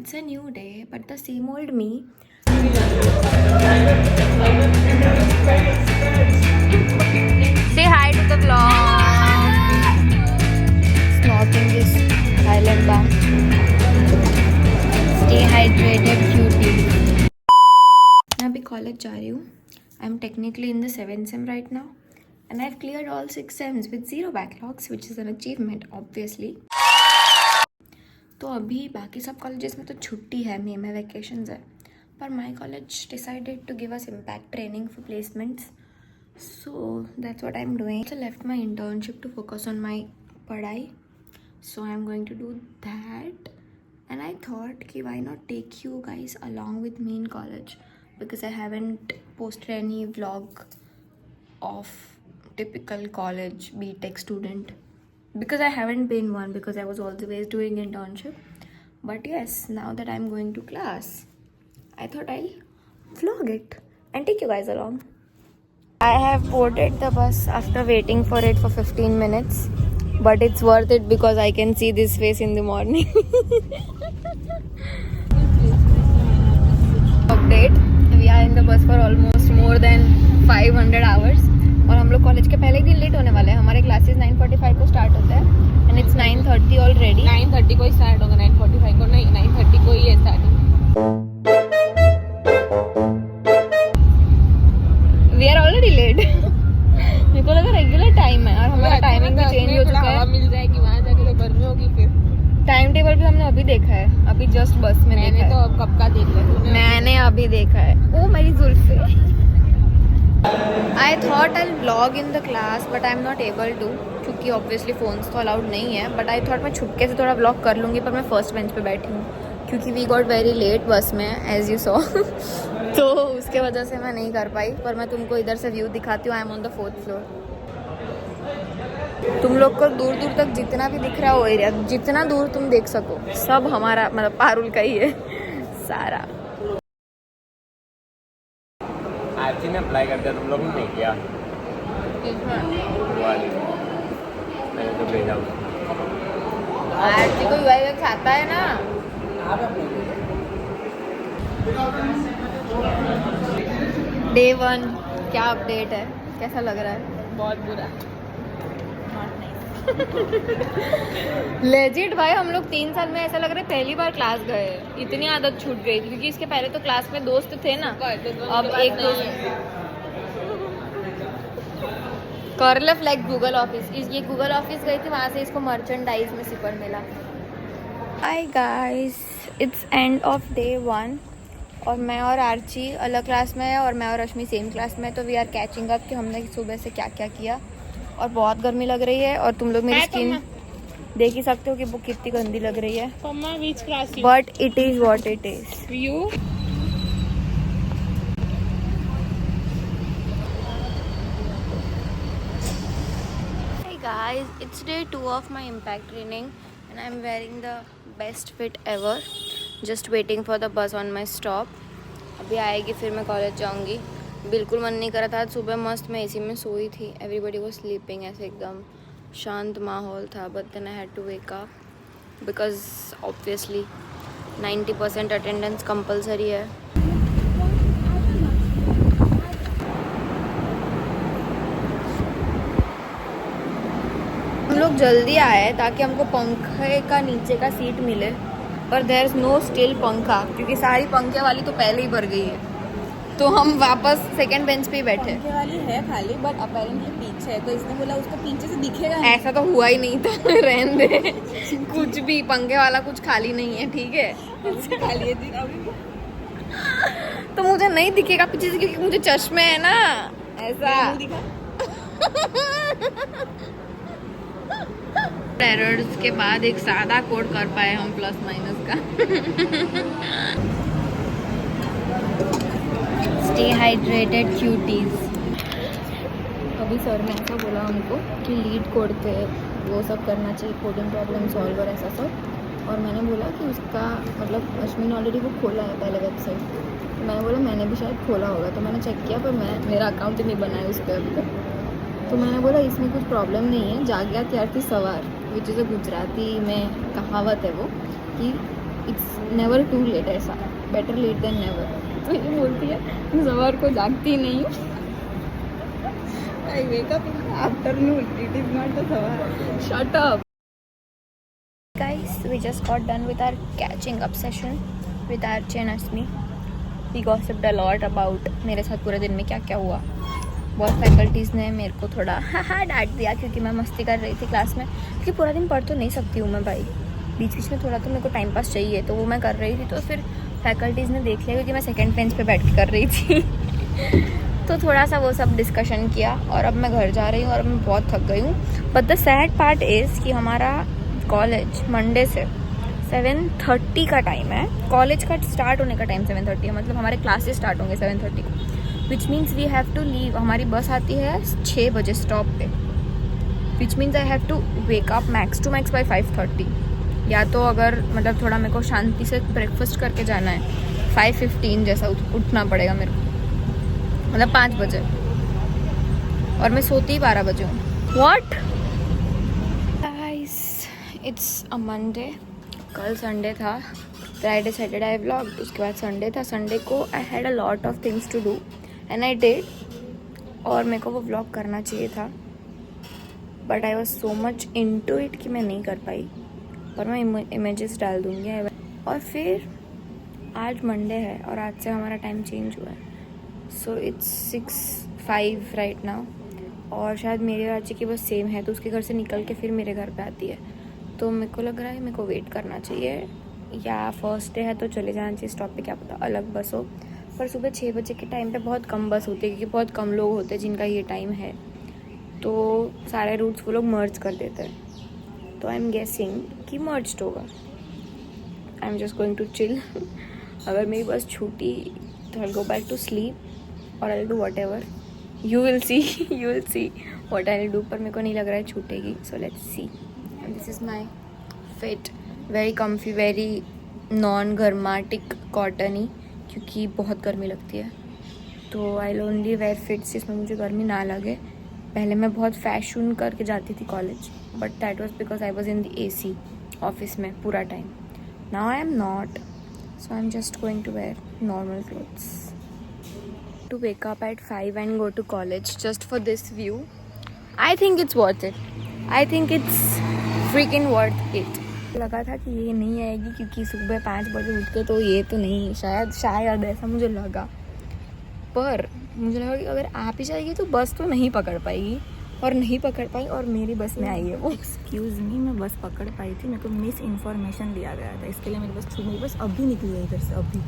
It's a new day, but the same old me. Say hi to the vlog. Snorting this Thailand balm. Stay hydrated, cutie. मैं अभी college जा रही हूँ. I'm technically in the 7th sem right now, and I've cleared all 6 sems with 0 backlogs, which is an achievement, obviously. तो अभी बाकी सब colleges में तो छुट्टी है, मई में वैकेशंस है, पर my college decided to give us impact training for placements, so that's what I am doing. I left my internship to focus on my पढ़ाई, so I am going to do that. And I thought कि why not take you guys along with me in college, because I haven't posted any vlog of typical college BTech student, because I haven't been one, because I was always doing internship. But yes, now that I'm going to class, I thought I'll vlog it and take you guys along. I have boarded the bus after waiting for it for 15 minutes, but it's worth it because I can see this face in the morning. Update, we are in the bus for almost more than 500 hours. और हम लोग college के पहले ही दिन late होने वाले हैं. हमारे क्लासेस 9:45 को स्टार्ट होता है एंड इट्स 9:30 ऑलरेडी. 9:30 को ही स्टार्ट होगा, 9:45 को नहीं, 9:30 को ही है starting. We are already late. मेरे को लगा रेगुलर टाइम है और हमारा टाइमिंग भी चेंज हो चुका है. मिल जाएगी वहाँ जाके तो गर्मी होगी. फिर टाइम टेबल भी हमने अभी देखा है, अभी जस्ट बस में मैंने देखा तो है. अब कब का देख लिया. मैंने अभी देखा है. ओ मेरी जुल्फे. I thought I'll vlog in the class, but I'm not able to, क्योंकि obviously phones तो allowed नहीं है. But I thought मैं छुपके से थोड़ा vlog कर लूँगी, पर मैं फर्स्ट बेंच पे बैठी हूँ क्योंकि we got very late बस में, as you saw. तो उसके वजह से मैं नहीं कर पाई, पर मैं तुमको इधर से व्यू दिखाती हूँ. I am on the 4th floor. तुम लोग को दूर दूर तक जितना भी दिख रहा है वो एरिया, जितना दूर तुम देख सको, सब हमारा मतलब पारुल का ही है सारा. आरती ने अप्लाई कर दिया, तुम लोग ने नहीं किया. मैंने तो भेजा. आरती को यूआईएक्स आता है ना. डे 1 क्या अपडेट है, कैसा लग रहा है? बहुत बुरा. लेजिट भाई, हम लोग 3 साल में ऐसा लग रहा है पहली बार क्लास गए. इतनी आदत छूट गई थी, क्योंकि इसके पहले तो क्लास में दोस्त थे ना. अब एक दोस्त कर ले फ्लैग गूगल ऑफिस. ये गूगल ऑफिस गई थी, वहाँ से इसको मर्चेंडाइज में सिपर मिला. Hi guys, it's end of day 1 और मैं और आर्ची अलग क्लास में है और मैं और रश्मि सेम क्लास में है. तो वी आर कैचिंग अप कि हमने सुबह से क्या क्या किया. और बहुत गर्मी लग रही है और तुम लोग मेरी स्किन देख ही सकते हो कि वो कितनी गंदी लग रही है. But it is what it is. You Hey guys, it's day 2 of my impact training and I'm wearing the best fit ever. Just waiting for the bus on my stop. अभी आएगी फिर मैं कॉलेज जाऊंगी. बिल्कुल मन नहीं कर रहा था आज सुबह. मस्त मैं एसी में सोई थी. Everybody was sleeping. ऐसे एकदम शांत माहौल था. But then I had to wake up because obviously 90% attendance compulsory है. हम लोग जल्दी आए ताकि हमको पंखे का नीचे का सीट मिले, पर देयर इज नो स्टिल पंखा, क्योंकि सारी पंखे वाली तो पहले ही भर गई है. तो हम वापस सेकंड बेंच पे ही बैठे. पंखे वाली है खाली, बट अपेरेंटली पीछे है, तो इसने बोला उसको पीछे से दिखेगा. ऐसा तो हुआ ही नहीं था. रहने दे. कुछ भी पंखे वाला कुछ खाली नहीं है, ठीक है. खाली है दिन अभी. तो मुझे नहीं दिखेगा पीछे से, क्योंकि मुझे चश्मे है ना. ऐसा दिखा. एरर्स के बाद एक सादा कोड कर पाए हम प्लस माइनस का. Stay hydrated cuties. अभी सर ने ऐसा बोला हमको कि लीड कोड पे वो सब करना चाहिए, कोडिंग प्रॉब्लम सॉल्वर ऐसा सब. और मैंने बोला कि उसका मतलब अश्विन ऑलरेडी वो खोला है पहले वेबसाइट. तो मैंने बोला मैंने भी शायद खोला होगा. तो मैंने चेक किया, पर मेरा अकाउंट ही नहीं बना है उस पर अभी तक. तो मैंने बोला इसमें कुछ प्रॉब्लम नहीं है. जाग्या त्यारती सवार, विच इज़ अ गुजराती में कहावत है वो, कि इट्स नेवर टू लेट, ऐसा बेटर लेट देन नेवर। तो ये बोलती है मैं सवार को जागती नहीं हूँ। I wake up in the afternoon. It is not a सवार. Shut up. Guys, we just got done with our catching up session with Archie and Asmi. We gossiped a lot about मेरे साथ पूरे दिन में क्या क्या हुआ। बहुत फैकल्टीज़ ने मेरे को थोड़ा डांट दिया क्योंकि मैं मस्ती कर रही थी क्लास में, क्योंकि पूरा दिन पढ़ तो नहीं सकती हूँ मैं भाई, बीच बीच में थोड़ा तो मेरे को टाइम पास चाहिए, तो वो मैं कर रही थी। तो फिर फैकल्टीज़ ने देख लिया क्योंकि मैं सेकंड बेंच पे बैठ के कर रही थी तो थोड़ा सा वो सब डिस्कशन किया और अब मैं घर जा रही हूँ और मैं बहुत थक गई हूँ। But the sad part is कि हमारा कॉलेज मंडे से 7:30 का टाइम है, कॉलेज का स्टार्ट होने का टाइम 7:30 है, मतलब हमारे क्लासेस स्टार्ट होंगे 7:30 को, which means we have to leave. हमारी बस आती है 6 बजे स्टॉप पे, which means I have to wake up max to max by 5:30, या तो अगर मतलब थोड़ा मेरे को शांति से ब्रेकफास्ट करके जाना है 5:15 जैसा उठना पड़ेगा मेरे को, मतलब 5 बजे, और मैं सोती ही 12 बजे हूँ। What guys, it's a Monday, कल संडे था, फ्राइडे सैटरडे आई व्लॉग्ड, उसके बाद संडे था। संडे को I had a lot of things to do and I did, और मेरे को वो व्लॉग करना चाहिए था but I was so much into it कि मैं नहीं कर पाई, पर मैं इमेजेस डाल दूँगी। और फिर आज मंडे है और आज से हमारा टाइम चेंज हुआ है, सो इट्स 6:05 राइट नाउ, और शायद मेरे राज्य की बस सेम है, तो उसके घर से निकल के फिर मेरे घर पे आती है। तो मेरे को लग रहा है मेरे को वेट करना चाहिए, या फर्स्ट डे है तो चले जाना चाहिए स्टॉप पे, क्या पता अलग बस हो। पर सुबह 6 बजे के टाइम पे बहुत कम बस होती है क्योंकि बहुत कम लोग होते हैं जिनका ये टाइम है, तो सारे रूट्स वो लोग मर्ज कर देते हैं। तो आई एम गेसिंग कि मर्ज्ड होगा। I am just going to chill अगर मेरी बस छूटी तो I go back to sleep और I do whatever, you will see what I do, पर मेरे को नहीं लग रहा है छूटेगी। So let's see. This is my fit, very comfy, very non गर्माटिक कॉटन ही, क्योंकि बहुत गर्मी लगती है, तो आई ओनली वेयर फिट्स जिसमें मुझे गर्मी ना लगे। पहले मैं बहुत फैशन करके जाती थी college, but that was because I was in the AC office में पूरा time. Now I am not, so I am just going to wear normal clothes to wake up at 5 and go to college just for this view. I think it's worth it. I think it's freaking worth it. लगा था कि ये नहीं आएगी क्योंकि सुबह 5 बजे उठ के, तो ये तो नहीं, शायद ऐसा मुझे लगा, पर मुझे लगा कि अगर आप ही जाएगी तो बस तो नहीं पकड़ पाएगी, और नहीं पकड़ पाई और मेरी बस में आई है वो। एक्सक्यूज़ मी, मैं बस पकड़ पाई थी, मेरे को मिस इन्फॉर्मेशन दिया गया था, इसके लिए मेरी बस अभी निकली है इधर से अभी।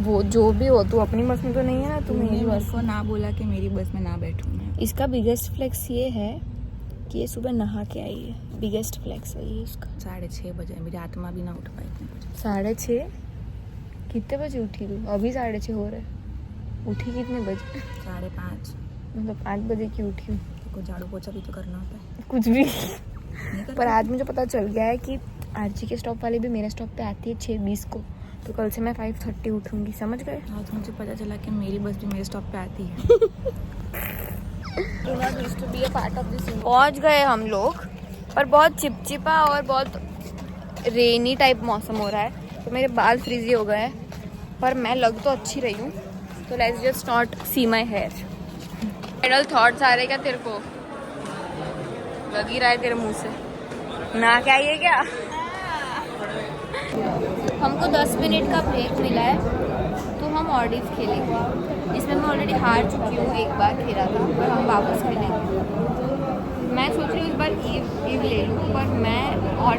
वो जो भी हो, तू अपनी बस में तो नहीं है ना, तुमने मेरे को ना बोला कि मेरी बस में ना बैठूँ मैं। इसका बिगेस्ट फ्लेक्स ये है कि ये सुबह नहा के आई है, बिगेस्ट फ्लेक्स वही इसका। 6:30 बजे, मेरी आत्मा भी ना उठ पाई इतने बजे। 6:30? कितने बजे उठी तू? अभी 6:30 हो रहे, उठी कितने बजे? 5:30। मतलब 5 बजे की उठी हूँ। को झाड़ू पोछा भी तो करना होता है, कुछ भी पर आज मुझे पता चल गया है कि आरजी के स्टॉप वाली भी मेरे स्टॉप पे आती है 6:20 को, तो कल से मैं 5:30 उठूंगी, समझ गए? आज मुझे पता चला कि मेरी बस भी मेरे स्टॉप पे आती है। पहुंच गए हम लोग, पर बहुत चिपचिपा और बहुत रेनी टाइप मौसम हो रहा है, तो मेरे बाल फ्रीजी हो गए हैं, पर मैं लग तो अच्छी रही हूँ। तो let's just not see my hair. Idle thoughts आ रहे क्या तेरे को? लग ही रहा है तेरे मुंह से ना, क्या ये क्या? हमको 10 मिनट का ब्रेक मिला है, तो हम ऑडिव खेलेंगे, जिसमें मैं ऑलरेडी हार चुकी हूँ, एक बार खेला था, पर हम वापस खेलेंगे। मैं सोच रही हूँ इस बार ईव ले लूँ, पर मैं ऑड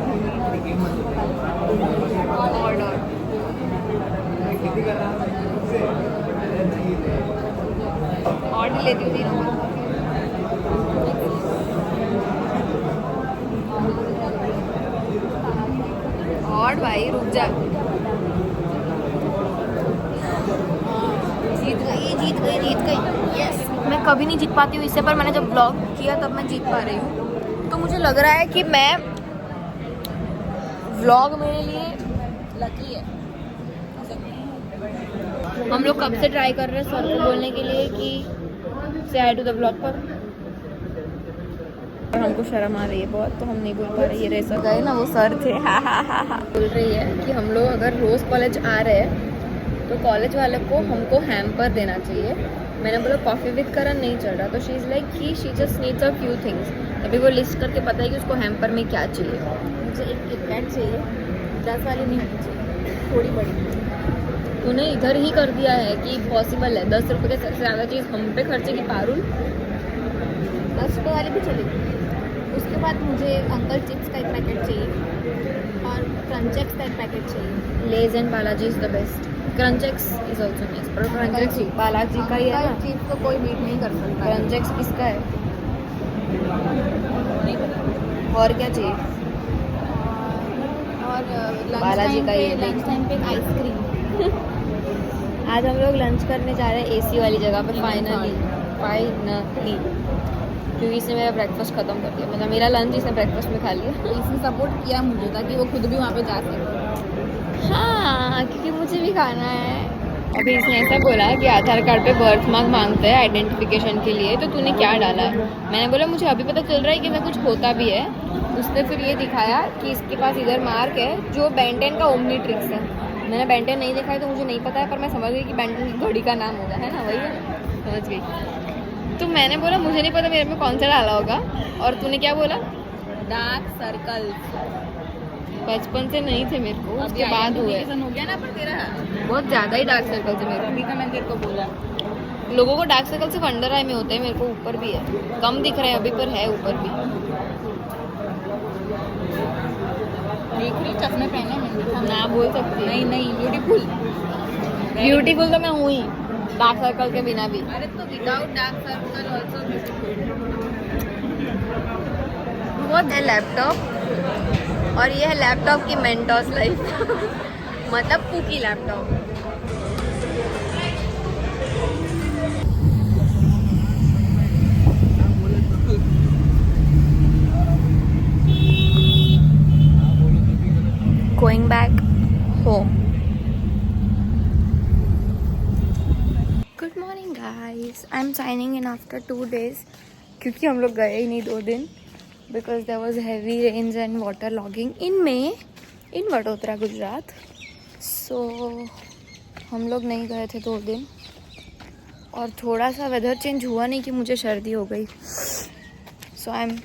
लेती हूँ तीनों में। और भाई रुक जा, जीत गई। यस, मैं कभी नहीं जीत पाती हूँ इससे, पर मैंने जब ब्लॉग किया तब मैं जीत पा रही हूँ, तो मुझे लग रहा है कि मैं व्लॉग मेरे लिए लकी है। हम लोग कब से ट्राई कर रहे हैं सर को बोलने के लिए कि से हाय टू द व्लॉग, पर और हमको शर्म आ रही है बहुत, तो हम नहीं बोल पा रहे ये रेसर गए ना, वो सर थे हा। बोल रही है कि हम लोग अगर रोज़ कॉलेज आ रहे हैं तो कॉलेज वाले को हमको हैम्पर देना चाहिए। मैंने बोला कॉफ़ी विद करण नहीं चल रहा, तो शी इज़ लाइक कि she just needs a few things. अभी वो लिस्ट करके पता है कि उसको हैम्पर में क्या चाहिए। मुझे एक किटकैट चाहिए, 10 वाली नहीं होनी चाहिए, थोड़ी बड़ी। तूने इधर ही कर दिया है कि पॉसिबल है 10 रुपये के सबसे ज़्यादा चीज़ हम पे खर्चे की पारुल। 10 रुपये वाली भी चलेगी। उसके बाद मुझे अंकल चिप्स का एक पैकेट चाहिए और क्रंचेक्स का एक पैकेट चाहिए। Lay's and Balaji is the best. Crunchex is also nice, पर क्रंचेक्स बालाजी का ही है ना। चीज़ को कोई बीट नहीं कर सकता। क्रंचेक्स किसका है? नहीं पता। और क्या चाहिए? और बालाजी का ही है। लंच टाइम पे आइसक्रीम। आज हम लोग लंच करने जा रहे हैं एसी वाली जगह पे फाइनली, क्योंकि इसने मेरा ब्रेकफास्ट ख़त्म कर दिया। मतलब मेरा लंच इसने ब्रेकफास्ट में खा लिया। इसने सपोर्ट किया मुझे ताकि वो खुद भी वहाँ पे जा सके। हाँ, क्योंकि मुझे भी खाना है। अभी इसने ऐसा बोला कि आधार कार्ड पे बर्थ मार्क मांगता है आइडेंटिफिकेशन के लिए, तो तूने क्या डाला है? मैंने बोला मुझे अभी पता चल रहा है कि मैं कुछ होता भी है। उसने फिर ये दिखाया कि इसके पास इधर मार्क है जो बेंटेन का ओमनी ट्रिक्स है। मैंने बेंटेन नहीं देखा है तो मुझे नहीं पता है, पर मैं समझ गई कि बेंटेन की घड़ी का नाम होगा, है ना? वही है, समझ गई। तो मैंने बोला मुझे नहीं पता मेरे में कौन सा डाला होगा, और तूने क्या बोला? Dark circle. बचपन से नहीं थे मेरे को, उसके बाद हुए। हो गया ना पर तेरा बहुत ज़्यादा ही डार्क सर्कल थे मेरे अभी का मैंने तेरे को बोला। को। लोगों को डार्क सर्कल सिर्फ अंडर आई में होते हैं, मेरे को ऊपर भी है। कम दिख रहे हैं अभी, पर है ऊपर भी। देख रही चश्मे पहने मैंने। ना बोल सकती नहीं नहीं, ब्यूटीफुल। ब्यूटीफुल तो मैं हूँ ही, डार्क सर्कल के बिना भी। अरे तो without dark circle also beautiful. बहुत है लैपटॉप, और ये है लैपटॉप की मेंटोस लाइफ। मतलब cookie laptop. Going back home. Good morning guys. I'm signing in after 2 days क्योंकि हम लोग गए ही नहीं 2 दिन, because there was heavy rains and water logging in May in Vadodara Gujarat. So हम लोग नहीं गए थे 2 दिन, और थोड़ा सा वेदर चेंज हुआ नहीं कि मुझे सर्दी हो गई. So I'm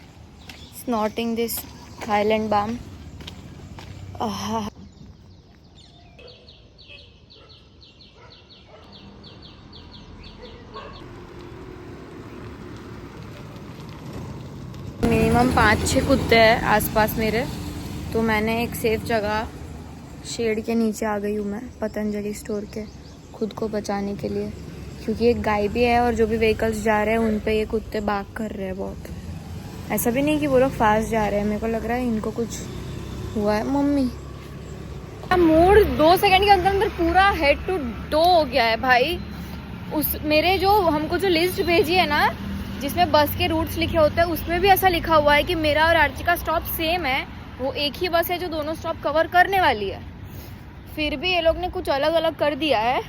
snorting this Thailand balm. Minimum 5-6 कुत्ते हैं आसपास मेरे, तो मैंने एक सेफ जगह शेड के नीचे आ गई हूँ मैं, पतंजलि स्टोर के, खुद को बचाने के लिए, क्योंकि एक गाय भी है और जो भी व्हीकल्स जा रहे हैं उन पे ये कुत्ते बाग कर रहे हैं बहुत. ऐसा भी नहीं कि वो लोग फास्ट जा रहे हैं, मेरे को लग रहा है इनको कुछ हुआ है. मम्मी मूड 2 सेकंड के अंदर अंदर पूरा हेड टू टो हो गया है भाई. उस मेरे जो हमको जो लिस्ट भेजी है ना, जिसमें बस के रूट्स लिखे होते हैं, उसमें भी ऐसा लिखा हुआ है कि मेरा और आर्ची का स्टॉप सेम है. वो एक ही बस है जो दोनों स्टॉप कवर करने वाली है. फिर भी ये लोग ने कुछ अलग अलग कर दिया है.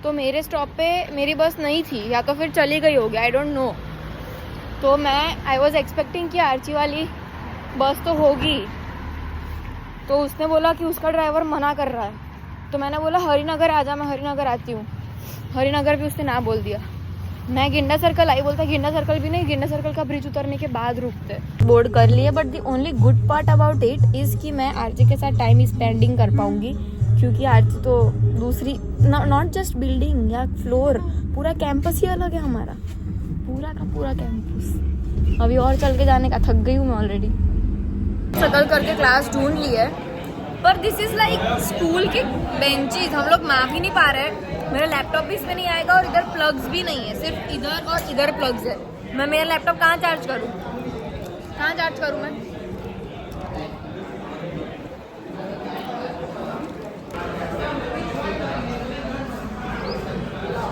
तो मेरे स्टॉप पे मेरी बस नहीं थी, या तो फिर चली गई होगी, आई डोंट नो. तो आई वॉज एक्सपेक्टिंग कि आर्ची वाली बस तो होगी. तो उसने बोला कि उसका ड्राइवर मना कर रहा है. तो मैंने बोला हरिनगर आ जा, मैं हरिनगर आती हूँ. हरिनगर भी उसने ना बोल दिया. मैं गिंडा सर्कल आई, बोलता गिंडा सर्कल भी नहीं, गिंडा सर्कल का ब्रिज उतरने के बाद रुकते. बोर्ड कर लिए, but the only good part about it is कि मैं आरजे के साथ टाइम स्पेंडिंग कर पाऊंगी, क्योंकि आरजे तो दूसरी नॉट जस्ट बिल्डिंग या फ्लोर, पूरा कैंपस ही अलग है हमारा, पूरा का पूरा कैंपस. अभी और चल के जाने का थक गई हूँ मैं ऑलरेडी. शक्ल करके क्लास ढूंढ ली है, पर दिस इज लाइक स्कूल के बेंचेस, हम लोग माप ही नहीं पा रहे हैं. मेरा लैपटॉप भी इसमें नहीं आएगा, और इधर प्लग्स भी नहीं है, सिर्फ इधर और इधर प्लग्स है. मैं मेरा लैपटॉप कहाँ चार्ज करूँ मैं?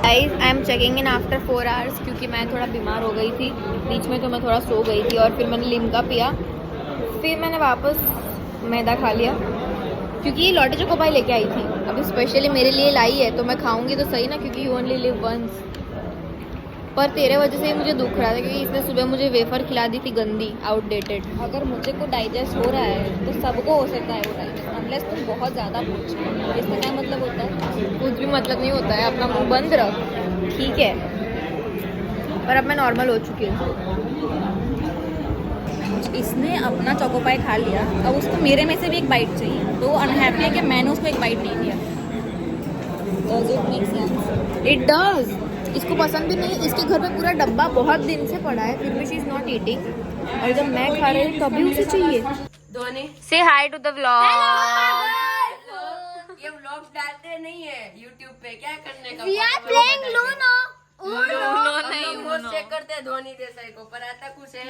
Guys I am checking in after 4 hours, क्योंकि मैं थोड़ा बीमार हो गई थी बीच में, तो मैं थोड़ा सो गई थी, और फिर मैंने लिम्का पिया, फिर मैंने वापस मैदा खा लिया, क्योंकि लॉटे चोको पाई लेके आई थी. अभी स्पेशली मेरे लिए लाई है, तो मैं खाऊंगी तो सही ना, क्योंकि यू ओनली लिव वंस. पर तेरे वजह से ही मुझे दुख रहा था क्योंकि इसने सुबह मुझे वेफर खिला दी थी गंदी, आउटडेटेड। अगर मुझे को डाइजेस्ट हो रहा है तो सबको हो सकता है वो डाइजेस्ट, अनलेस तुम बहुत ज़्यादा पूछ। इसका क्या मतलब होता है? कुछ भी मतलब नहीं होता है, अपना मुंह बंद रख, ठीक है। पर अब मैं नॉर्मल हो चुकी हूँ। इसने अपना चोकोपाई खा लिया, अब उसको मेरे में से भी एक बाइट चाहिए, तो वो अनहैप्पी है कि मैंने उसको एक बाइट नहीं दिया। Does it make sense? It does. इसको पसंद भी नहीं, इसके घर में पूरा डब्बा बहुत दिन से पड़ा है, फिर भी शी इज नॉट ईटिंग। और जब मैं खा रही हूँ तभी उसे चाहिए। धोनी से हाई टू द व्लॉग। ये व्लॉग्स डालते नहीं है YouTube पे, क्या करने का? We are playing Luno. Check करते हैं धोनी देसाई को, पर आता कुछ है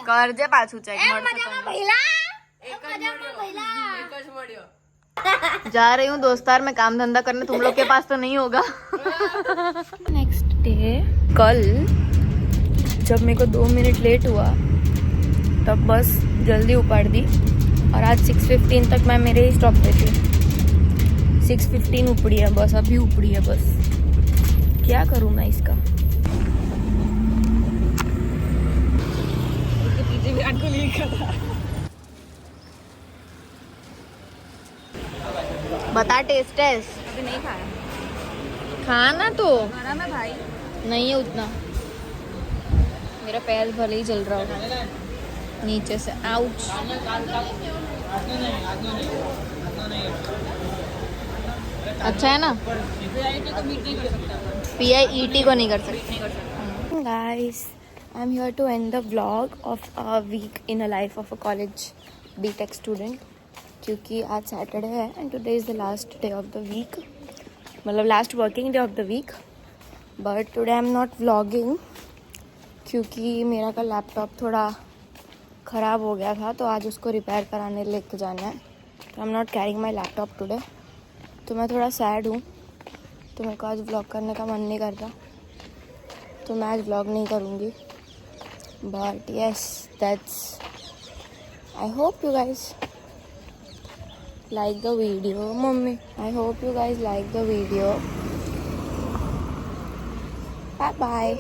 करजे पाछू चेक जा रही हूँ दोस्तार में काम धंधा करने, तुम लोग के पास तो नहीं होगा। नेक्स्ट डे, कल जब मेरे को 2 मिनट लेट हुआ तब बस जल्दी उपाड़ दी, और आज 6:15 तक मैं मेरे ही स्टॉप पे थी। 6:15 उपड़ी है बस, अभी उपड़ी है बस। क्या करूँ मैं इसका? पीछे विराट कोहली लिखा था। बता टेस्ट टेस्ट। अभी नहीं खाया। खाना तो खाना में भाई नहीं है उतना। मेरा पैर भले ही जल रहा होगा नीचे से। आउच। अच्छा है ना? PIET को नहीं कर सकते। Guys, I'm here to end the vlog of a week in a life of a college BTech student. क्योंकि आज सैटरडे है and today is the last day of the week, मतलब last working day of the week. But today I am not vlogging क्योंकि मेरा कल laptop थोड़ा ख़राब हो गया था, तो आज उसको रिपेयर कराने लेके जाना है। तो आई am not carrying my laptop today, तो मैं थोड़ा सैड हूँ। तो मेरे को आज व्लॉग करने का मन नहीं करता, तो मैं आज व्लॉग नहीं करूँगी। But yes, that's, I hope you guys like the video. Mummy, I hope you guys like the video. Bye bye.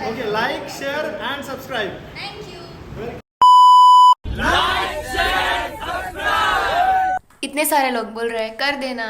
Okay, like, share and subscribe. इतने सारे लोग बोल रहे हैं कर देना।